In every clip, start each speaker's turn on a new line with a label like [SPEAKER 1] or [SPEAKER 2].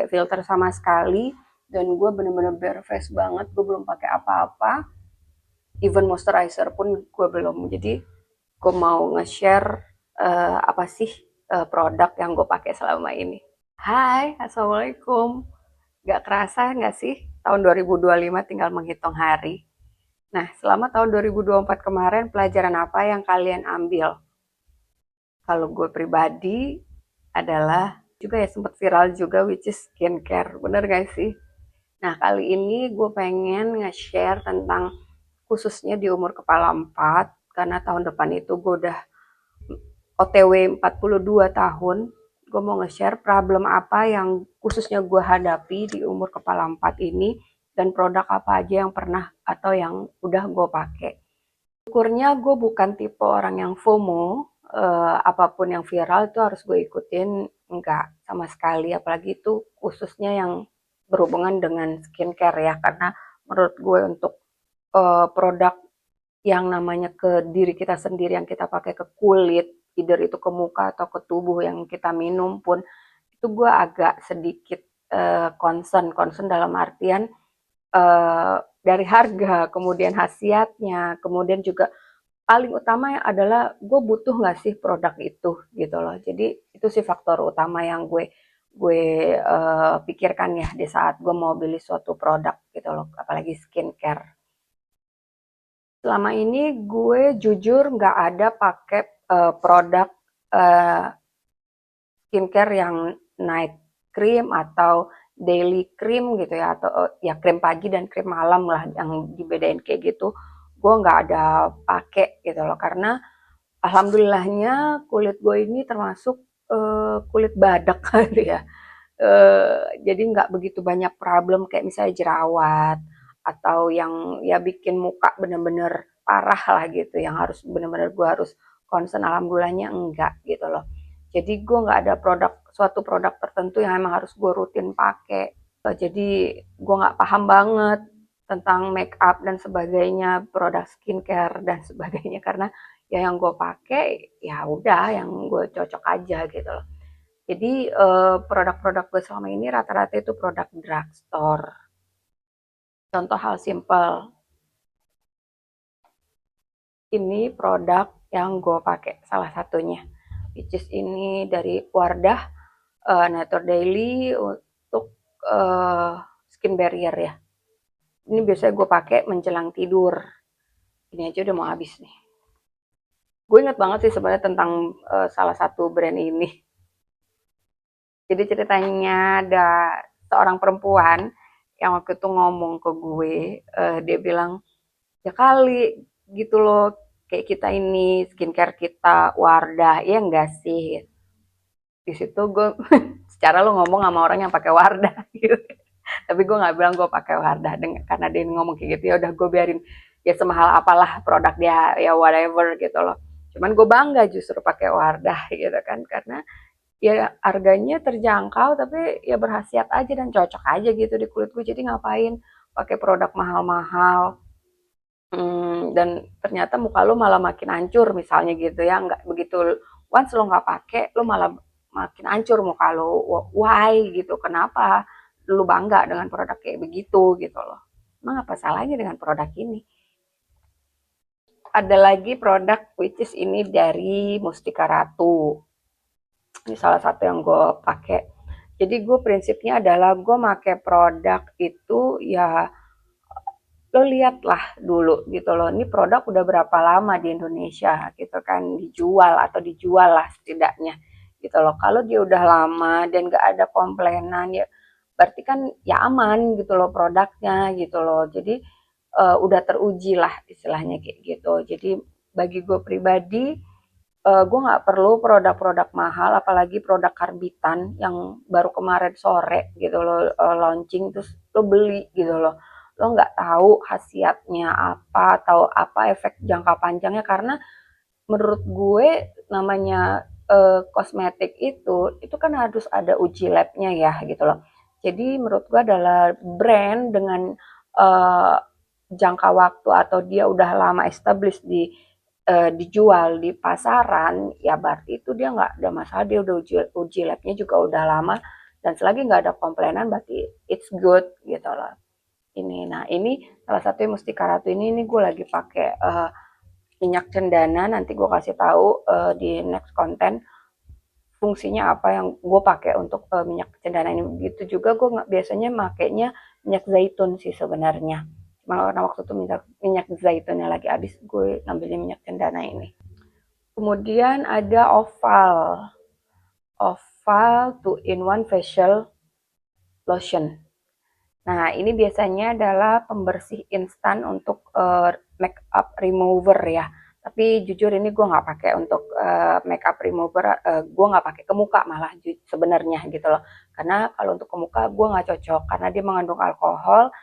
[SPEAKER 1] pakai filter sama sekali, dan gue bener-bener bare face banget, gue belum pakai apa-apa, even moisturizer pun gue belum. Jadi gue mau nge-share apa sih produk yang gue pakai selama ini. Hai, assalamualaikum. Gak kerasa nggak sih tahun 2025 tinggal menghitung hari. Nah, selama tahun 2024 kemarin, pelajaran apa yang kalian ambil? Kalau gue pribadi adalah juga ya sempat viral juga, which is skincare. Bener gak sih? Nah, kali ini gue pengen nge-share tentang khususnya di umur kepala 4, karena tahun depan itu gue udah OTW 42 tahun. Gue mau nge-share problem apa yang khususnya gue hadapi di umur kepala 4 ini, dan produk apa aja yang pernah atau yang udah gue pakai. Syukurnya gue bukan tipe orang yang FOMO, apapun yang viral itu harus gue ikutin, enggak sama sekali, apalagi itu khususnya yang berhubungan dengan skincare ya, karena menurut gue untuk produk yang namanya ke diri kita sendiri yang kita pakai ke kulit, either itu ke muka atau ke tubuh yang kita minum pun, itu gue agak sedikit concern dalam artian dari harga, kemudian khasiatnya, kemudian juga paling utama adalah gue butuh nggak sih produk itu gitu loh. Jadi itu sih faktor utama yang gue gue pikirkan ya di saat gue mau beli suatu produk gitu loh, apalagi skincare. Selama ini gue jujur nggak ada pakai produk eh, skincare yang night cream atau daily cream gitu ya, atau ya krim pagi dan krim malam lah yang dibedain kayak gitu. Gue nggak ada pakai gitu loh, karena alhamdulillahnya kulit gue ini termasuk kulit badak gitu ya. Jadi nggak begitu banyak problem kayak misalnya jerawat atau yang ya bikin muka bener-bener parah lah gitu, yang harus bener-bener gue harus concern. Alhamdulillahnya enggak gitu loh. Jadi gue nggak ada suatu produk tertentu yang emang harus gue rutin pakai. Jadi gue nggak paham banget tentang make up dan sebagainya, produk skincare dan sebagainya, karena ya yang gue pakai ya udah yang gue cocok aja gitu loh. Jadi produk-produk gue selama ini rata-rata itu produk drugstore. Contoh hal simple, ini produk yang gue pakai salah satunya, which is ini dari Wardah, Nature Daily untuk skin barrier ya. Ini biasanya gue pakai menjelang tidur. Ini aja udah mau habis nih. Gue inget banget sih sebenarnya tentang salah satu brand ini. Jadi ceritanya ada seorang perempuan yang waktu itu ngomong ke gue, dia bilang, ya kali gitu loh, kayak kita ini skincare kita Wardah, ya enggak sih? Di situ gue secara lo ngomong sama orang yang pakai Wardah gitu. Tapi gue nggak bilang gue pakai Wardah, karena dia ngomong kayak gitu ya udah gue biarin, ya semahal apalah produk dia ya whatever gitu loh. Cuman gue bangga justru pakai Wardah gitu kan, karena ya harganya terjangkau tapi ya berhasiat aja dan cocok aja gitu di kulit gue. Jadi ngapain pakai produk mahal-mahal, dan ternyata muka lo malah makin hancur misalnya gitu ya. Nggak begitu, once lo nggak pakai lo malah makin hancur muka lo. Why gitu, kenapa lo bangga dengan produk kayak begitu gitu loh? Emang apa salahnya dengan produk ini? Ada lagi produk which is ini dari Mustika Ratu. Ini salah satu yang gue pakai. Jadi gue prinsipnya adalah gue pakai produk itu ya lo lihat lah dulu gitu loh, ini produk udah berapa lama di Indonesia gitu kan dijual, atau dijual lah setidaknya gitu loh. Kalau dia udah lama dan gak ada komplainan ya berarti kan ya aman gitu loh produknya gitu loh. Jadi udah teruji lah istilahnya kayak gitu. Jadi bagi gue pribadi, gue nggak perlu produk-produk mahal, apalagi produk karbitan yang baru kemarin sore gitu loh launching, terus lo beli gitu loh. Lo nggak tahu khasiatnya apa atau apa efek jangka panjangnya, karena menurut gue namanya kosmetik itu kan harus ada uji labnya ya gitu loh. Jadi menurut gue adalah brand dengan uh, jangka waktu atau dia udah lama established dijual di pasaran, ya berarti itu dia nggak ada masalah, dia udah uji labnya juga udah lama dan selagi nggak ada komplainan berarti it's good gitu loh. Ini salah satu Mustika Ratu ini gue lagi pakai minyak cendana, nanti gue kasih tahu di next konten fungsinya apa yang gue pakai untuk minyak cendana ini. Begitu juga gue biasanya makainya minyak zaitun sih sebenarnya. Cuma karena waktu itu minyak zaitunnya lagi habis, gue ngambilnya minyak cendana ini. Kemudian ada Oval 2-in-1 facial lotion. Nah, ini biasanya adalah pembersih instan untuk makeup remover ya. Tapi jujur ini gue nggak pakai untuk makeup remover, gue nggak pakai ke muka malah sebenarnya gitu loh. Karena kalau untuk ke muka gue nggak cocok karena dia mengandung alkohol,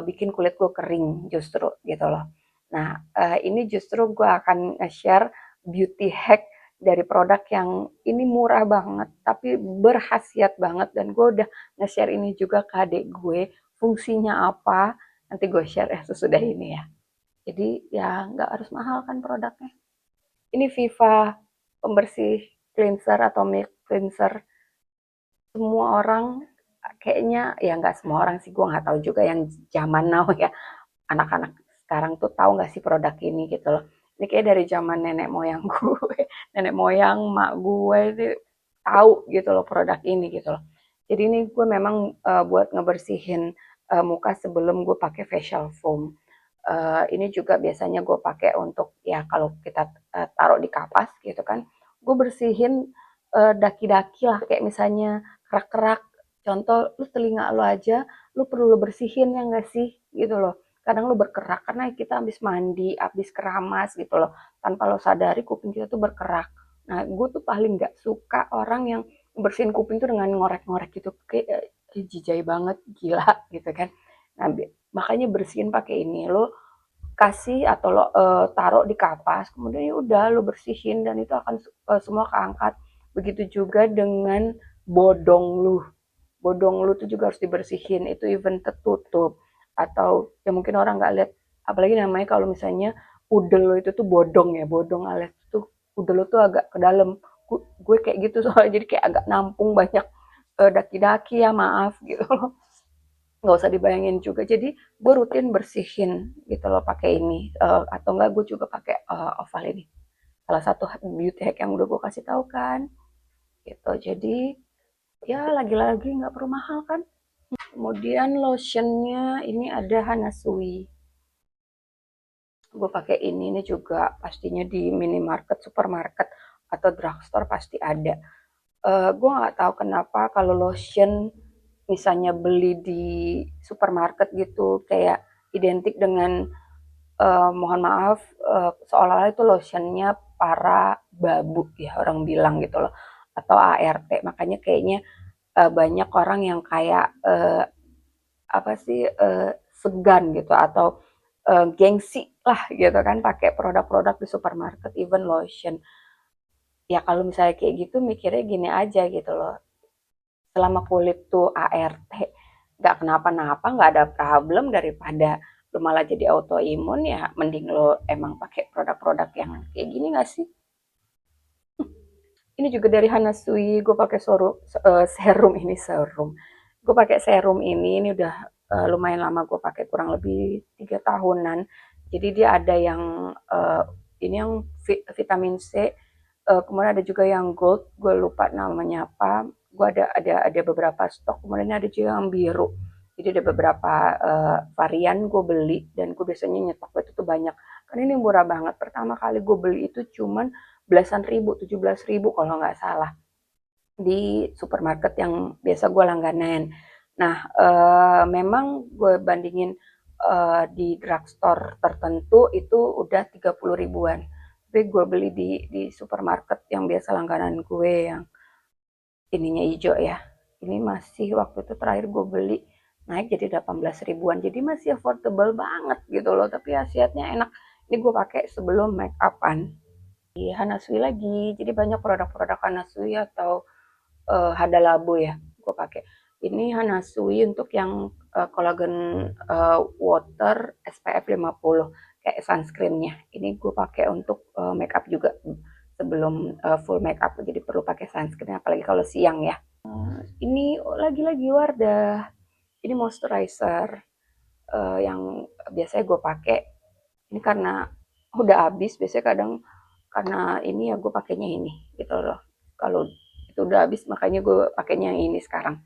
[SPEAKER 1] bikin kulit gue kering justru gitu loh. Nah, ini justru gue akan share beauty hack dari produk yang ini murah banget tapi berkhasiat banget, dan gue udah nge-share ini juga ke adik gue. Fungsinya apa nanti gue share sesudah ini ya. Jadi ya nggak harus mahal kan produknya. Ini Viva pembersih cleanser atau milk cleanser. Semua orang kayaknya, ya nggak semua orang sih, gue nggak tahu juga yang zaman now ya, anak-anak sekarang tuh tahu nggak sih produk ini gitu loh. Ini kayak dari zaman nenek moyang gue, nenek moyang mak gue itu tahu gitu loh produk ini gitu loh. Jadi ini gue memang buat ngebersihin muka sebelum gue pakai facial foam. Ini juga biasanya gue pakai untuk ya kalau kita taruh di kapas gitu kan, gue bersihin daki-daki lah, kayak misalnya kerak-kerak. Contoh, lu telinga lu aja, lu perlu lu bersihin ya nggak sih gitu loh. Kadang lu berkerak karena kita habis mandi, habis keramas gitu loh. Tanpa lo sadari kuping kita tuh berkerak. Nah, gue tuh paling nggak suka orang yang bersihin kuping tuh dengan ngorek-ngorek gitu, kayak jijai banget, gila gitu kan. Nah, makanya bersihin pakai ini, lo kasih atau lo taruh di kapas, kemudian ya udah lo bersihin dan itu akan semua keangkat. Begitu juga dengan bodong lu. Bodong lu tuh juga harus dibersihin, itu even tertutup atau ya mungkin orang nggak lihat, apalagi namanya kalau misalnya udel lo itu tuh bodong ya, bodong alias tuh udel lo tuh agak ke dalam. Gue kayak gitu soalnya, jadi kayak agak nampung banyak daki-daki ya, maaf gitu loh, nggak usah dibayangin juga. Jadi gue rutin bersihin gitu loh pakai ini. Atau enggak gue juga pakai oval ini, salah satu beauty hack yang udah gue kasih tahu kan gitu. Jadi ya lagi-lagi nggak perlu mahal kan. Kemudian lotionnya ini ada Hanasui, gue pakai ini juga pastinya di minimarket, supermarket atau drugstore pasti ada. Gue nggak tahu kenapa kalau lotion misalnya beli di supermarket gitu kayak identik dengan mohon maaf, seolah-olah itu lotionnya para babu ya orang bilang gitu loh, atau ART. Makanya kayaknya banyak orang yang kayak apa sih, segan gitu atau gengsi lah gitu kan pakai produk-produk di supermarket, even lotion. Ya kalau misalnya kayak gitu mikirnya gini aja gitu loh, selama kulit tuh ART nggak kenapa-napa, nggak ada problem, daripada lo malah jadi autoimun, ya mending lo emang pakai produk-produk yang kayak gini nggak sih. Ini juga dari Hanasui, gue pakai serum ini, gue pakai serum ini udah lumayan lama gue pakai, kurang lebih 3 tahunan. Jadi dia ada yang ini yang vitamin C, kemudian ada juga yang gold, gue lupa namanya apa. Gue ada beberapa stok, kemudian ada juga yang biru. Jadi ada beberapa varian gue beli, dan gue biasanya nyetok itu tuh banyak. Karena ini murah banget. Pertama kali gue beli itu cuman belasan ribu, 17.000 kalau nggak salah, di supermarket yang biasa gue langganan. Nah, memang gue bandingin di drugstore tertentu itu udah 30 ribuan. Tapi gue beli di supermarket yang biasa langganan gue yang ininya hijau ya. Ini masih waktu itu terakhir gue beli naik jadi 18 ribuan. Jadi masih affordable banget gitu loh. Tapi khasiatnya enak. Ini gue pakai sebelum make upan. Di Hanasui lagi. Jadi banyak produk-produk Hanasui atau Hada Labo ya gue pakai. Ini Hanasui untuk yang collagen water SPF 50 kayak sunscreennya. Ini gue pakai untuk make up juga sebelum full make up, jadi perlu pakai sunscreen apalagi kalau siang ya. Ini lagi-lagi Wardah. Ini moisturizer yang biasanya gue pakai. Ini karena udah habis. Biasanya kadang karena ini ya gue pakainya ini gitu loh. Kalau itu udah habis makanya gue pakainya yang ini sekarang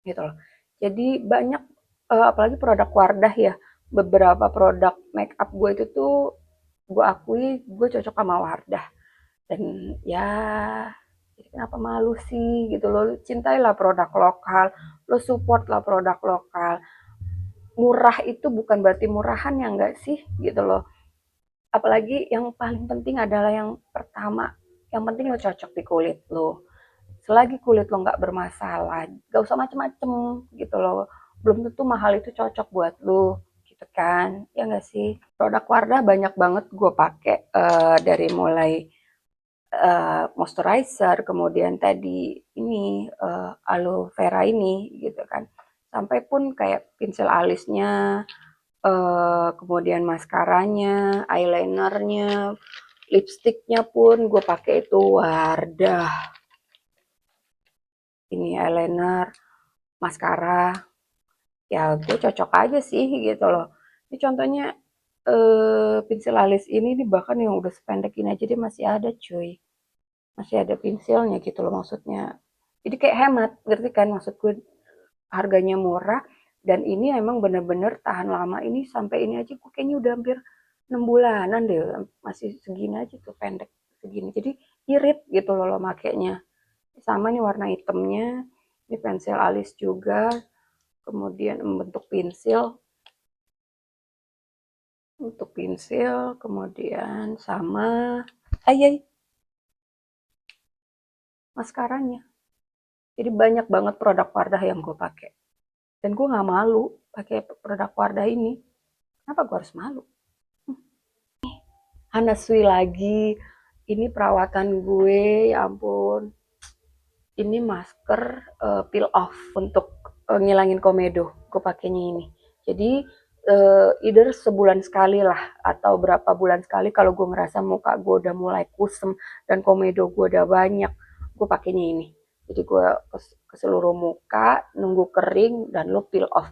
[SPEAKER 1] gitu loh. Jadi banyak apalagi produk Wardah ya. Beberapa produk make up gue itu tuh gue akui gue cocok sama Wardah. Dan ya jadi kenapa malu sih gitu loh, cintailah produk lokal, lo support lah produk lokal. Murah itu bukan berarti murahan ya enggak sih gitu loh. Apalagi yang paling penting adalah yang pertama, yang penting lo cocok di kulit lo. Selagi kulit lo nggak bermasalah, gak usah macem-macem gitu loh. Belum tentu mahal itu cocok buat lo gitu kan, ya nggak sih. Produk Wardah banyak banget gue pakai dari mulai moisturizer, kemudian tadi ini aloe vera ini gitu kan. Sampai pun kayak pincel alisnya, kemudian maskaranya, eyelinernya, lipstiknya pun gue pakai itu Wardah. Ini eyeliner, maskara, ya gue cocok aja sih gitu loh. Ini contohnya pensil alis ini nih bahkan yang udah sependek ini aja dia masih ada cuy. Masih ada pensilnya gitu loh maksudnya. Jadi kayak hemat, ngerti kan maksud gue, harganya murah dan ini emang bener-bener tahan lama. Ini sampai ini aja gue kayaknya udah hampir 6 bulanan deh, masih segini aja tuh pendek segini. Jadi irit gitu loh makainya. Sama nih warna hitamnya, ini pensil alis juga, kemudian bentuk pensil, kemudian sama ayai maskaranya. Jadi banyak banget produk Wardah yang gue pakai. Dan gue nggak malu pakai produk Wardah ini. Kenapa gue harus malu? Hanasui lagi. Ini perawatan gue, ya ampun. Ini masker peel off untuk ngilangin komedo. Gue pakainya ini. Jadi either sebulan sekali lah atau berapa bulan sekali kalau gue ngerasa muka gue udah mulai kusem dan komedo gue udah banyak, gue pakainya ini. Jadi gue ke seluruh muka, nunggu kering dan lo peel off.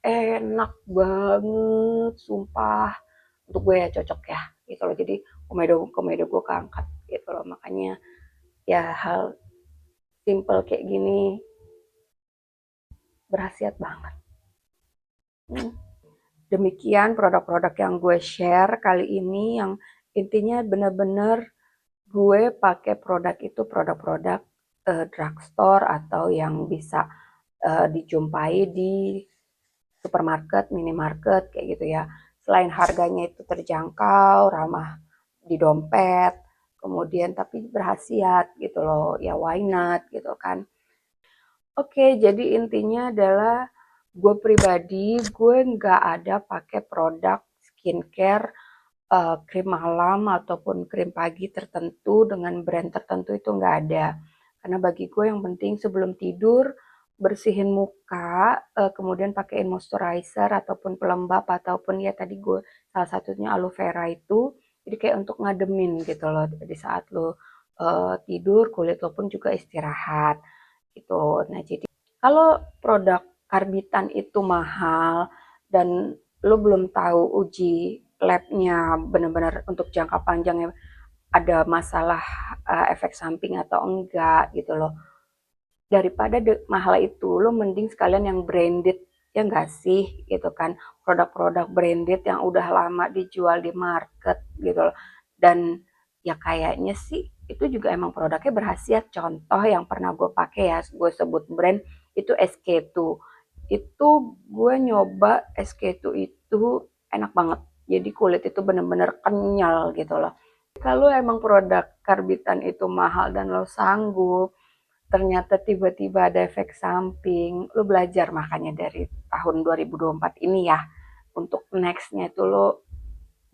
[SPEAKER 1] Enak banget, sumpah. Untuk gue ya cocok ya, gitu loh. Jadi komedo komedo gue keangkat, gitu loh. Makanya ya hal simple kayak gini berhasiat banget. Demikian produk-produk yang gue share kali ini, yang intinya bener-bener gue pakai produk itu produk-produk drugstore atau yang bisa dijumpai di supermarket, minimarket kayak gitu ya. Selain harganya itu terjangkau, ramah di dompet, kemudian tapi berhasiat gitu loh. Ya why not gitu kan. Oke, jadi intinya adalah gue pribadi, gue nggak ada pakai produk skincare, krim malam ataupun krim pagi tertentu dengan brand tertentu itu nggak ada. Karena bagi gue yang penting sebelum tidur bersihin muka, kemudian pakaiin moisturizer ataupun pelembab ataupun ya tadi gue salah satunya aloe vera itu. Jadi kayak untuk ngademin gitu loh di saat lo tidur, kulit lo pun juga istirahat gitu. Nah, jadi kalau produk karbitan itu mahal dan lo belum tahu uji labnya benar-benar untuk jangka panjangnya ada masalah efek samping atau enggak gitu loh. Daripada mahal itu, lo mending sekalian yang branded ya enggak sih gitu kan. Produk-produk branded yang udah lama dijual di market gitu loh. Dan ya kayaknya sih itu juga emang produknya berhasiat. Contoh yang pernah gue pakai ya, gue sebut brand itu SK2. Itu gue nyoba SK2 itu enak banget. Jadi kulit itu bener-bener kenyal gitu loh. Kalau emang produk karbitan itu mahal dan lo sanggup, ternyata tiba-tiba ada efek samping, lo belajar makanya dari tahun 2024 ini ya. Untuk nextnya itu lo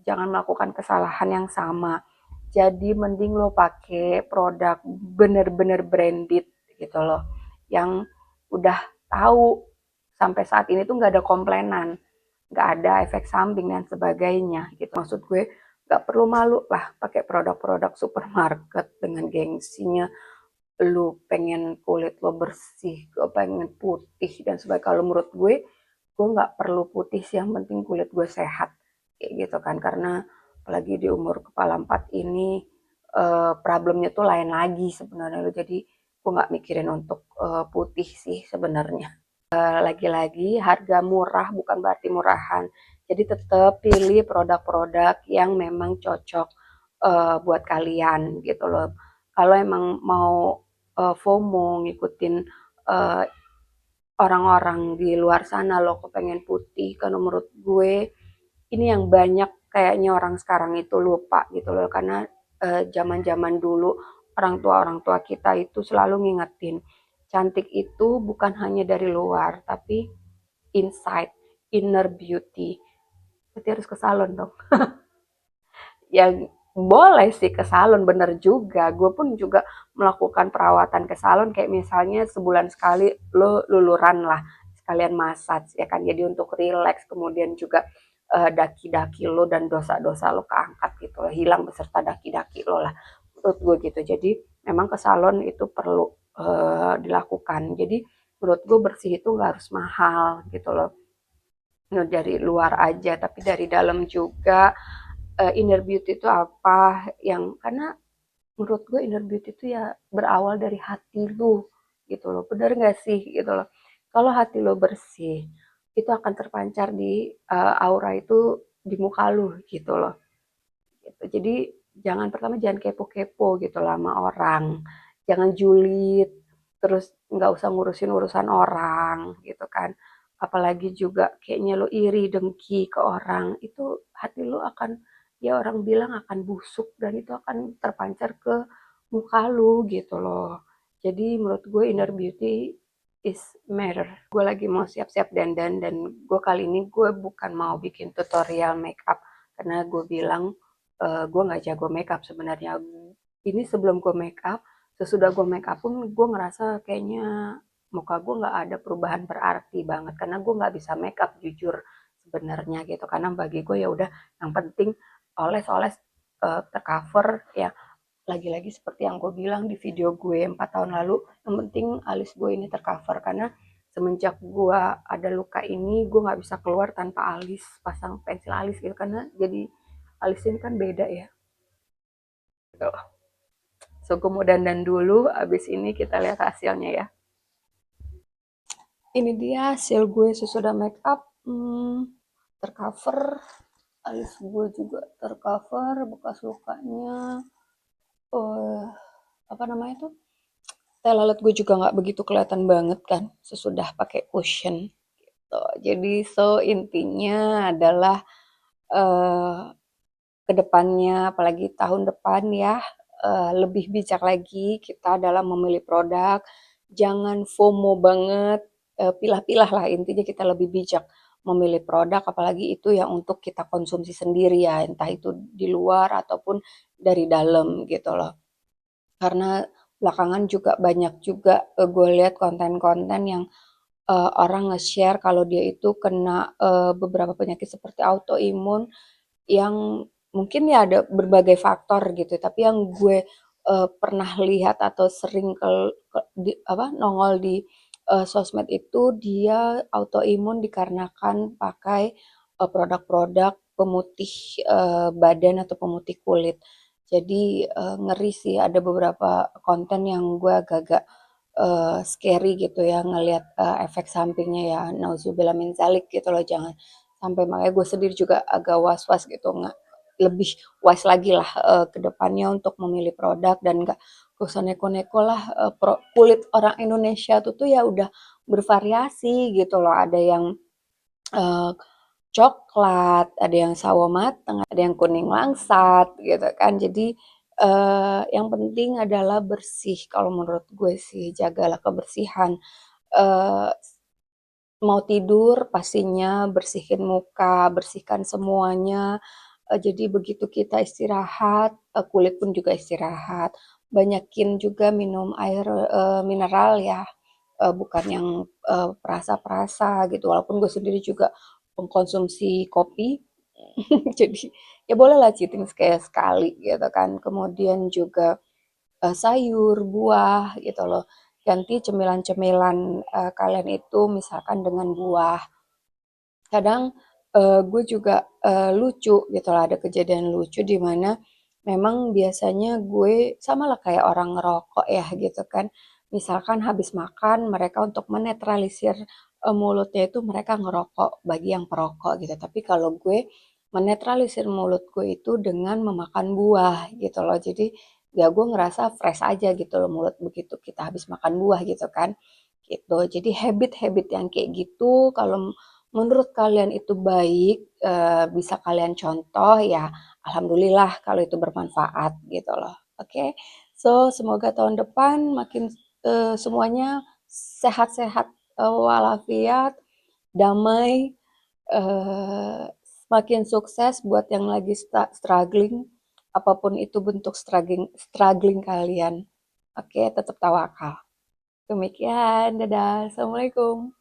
[SPEAKER 1] jangan melakukan kesalahan yang sama. Jadi mending lo pakai produk bener-bener branded gitu loh. Yang udah tahu sampai saat ini tuh nggak ada komplainan, nggak ada efek samping dan sebagainya gitu. Maksud gue nggak perlu malu lah pakai produk-produk supermarket dengan gengsinya lu pengen kulit lo bersih, gue pengen putih dan sebagainya. Kalau menurut gue nggak perlu putih sih, yang penting kulit gue sehat kayak gitu kan. Karena apalagi di umur kepala 4 ini problemnya tuh lain lagi sebenarnya lo. Jadi gue nggak mikirin untuk putih sih sebenarnya. Lagi-lagi harga murah bukan berarti murahan. Jadi tetap pilih produk-produk yang memang cocok buat kalian gitu loh. Kalau emang mau FOMO ngikutin eh, orang-orang di luar sana lo kepengen putih, kan menurut gue ini yang banyak kayaknya orang sekarang itu lupa gitu loh, karena zaman-zaman dulu orang tua kita itu selalu ngingetin cantik itu bukan hanya dari luar tapi inside, inner beauty. Berarti harus ke salon dong. Yang boleh sih ke salon, bener juga. Gue pun juga melakukan perawatan ke salon, kayak misalnya sebulan sekali lo luluran lah, sekalian massage ya kan. Jadi untuk relax, kemudian juga daki-daki lo dan dosa-dosa lo keangkat gitu loh, hilang beserta daki-daki lo lah. Menurut gue gitu. Jadi memang ke salon itu perlu dilakukan. Jadi menurut gue bersih itu nggak harus mahal gitu loh. Dari luar aja, tapi dari dalam juga. Inner beauty itu apa yang, karena menurut gue inner beauty itu ya berawal dari hati lu gitu loh, bener gak sih gitu loh. Kalau hati lo bersih itu akan terpancar di aura itu di muka lu gitu loh gitu. Jadi jangan kepo-kepo gitu lah sama orang, jangan julid, terus nggak usah ngurusin urusan orang gitu kan. Apalagi juga kayaknya lo iri dengki ke orang, itu hati lo akan, ya orang bilang akan busuk dan itu akan terpancar ke muka lu gitu loh. Jadi menurut gue inner beauty is matter. Gue lagi mau siap-siap dandan dan gue kali ini gue bukan mau bikin tutorial makeup karena gue bilang gue nggak jago makeup sebenarnya. Ini sebelum gue makeup, sesudah gue makeup pun gue ngerasa kayaknya muka gue nggak ada perubahan berarti banget karena gue nggak bisa makeup jujur sebenarnya gitu. Karena bagi gue ya udah yang penting oles-oles tercover ya, lagi-lagi seperti yang gue bilang di video gue 4 tahun lalu, yang penting alis gue ini tercover karena semenjak gue ada luka ini gue nggak bisa keluar tanpa alis, pasang pensil alis gitu karena jadi alis ini kan beda ya gitu. So gue mau dandan dulu, abis ini kita lihat hasilnya ya. Ini dia hasil gue sesudah make up. Tercover, alis gue juga tercover, bekas lukanya eh apa namanya tuh, teh lalat gue juga nggak begitu kelihatan banget kan sesudah pakai cushion gitu. Jadi so intinya adalah eh kedepannya apalagi tahun depan ya, lebih bijak lagi kita dalam memilih produk. Jangan FOMO banget, pilah-pilah lah, intinya kita lebih bijak memilih produk apalagi itu yang untuk kita konsumsi sendiri ya, entah itu di luar ataupun dari dalam gitu loh. Karena belakangan juga banyak juga gue lihat konten-konten yang orang nge-share kalau dia itu kena beberapa penyakit seperti autoimun yang mungkin ya ada berbagai faktor gitu, tapi yang gue pernah lihat atau sering nongol di sosmed itu dia autoimun dikarenakan pakai produk-produk pemutih badan atau pemutih kulit. Jadi ngeri sih, ada beberapa konten yang gue agak-agak scary gitu ya ngelihat efek sampingnya ya, nauzubillah min zalik gitu loh. Jangan sampai, makanya gue sendiri juga agak was-was gitu, nggak lebih wise lagi lah ke depannya untuk memilih produk dan nggak usah neko-neko lah. Kulit orang Indonesia tuh ya udah bervariasi gitu loh, ada yang eh, coklat, ada yang sawo mateng, ada yang kuning langsat gitu kan. Jadi yang penting adalah bersih. Kalau menurut gue sih jagalah kebersihan. Eh, Mau tidur pastinya bersihin muka, bersihkan semuanya. Jadi begitu kita istirahat, kulit pun juga istirahat. Banyakin juga minum air mineral ya, bukan yang perasa-perasa gitu. Walaupun gue sendiri juga mengkonsumsi kopi, jadi ya bolehlah cheating sekali sekali gitu kan. Kemudian juga sayur, buah gitu loh. Ganti cemilan-cemilan kalian itu misalkan dengan buah. Kadang gue juga lucu gitu lah, ada kejadian lucu di mana memang biasanya gue sama lah kayak orang ngerokok ya gitu kan. Misalkan habis makan mereka untuk menetralisir mulutnya itu mereka ngerokok bagi yang perokok gitu. Tapi kalau gue menetralisir mulut gue itu dengan memakan buah gitu loh. Jadi ya gue ngerasa fresh aja gitu loh mulut begitu kita habis makan buah gitu kan gitu. Jadi habit-habit yang kayak gitu kalau menurut kalian itu baik, bisa kalian contoh ya alhamdulillah kalau itu bermanfaat gitu loh. Oke. So semoga tahun depan makin semuanya sehat-sehat walafiat, damai, semakin sukses buat yang lagi struggling apapun itu bentuk struggling struggling kalian. Oke, tetap tawakal. Demikian, dadah. Assalamualaikum.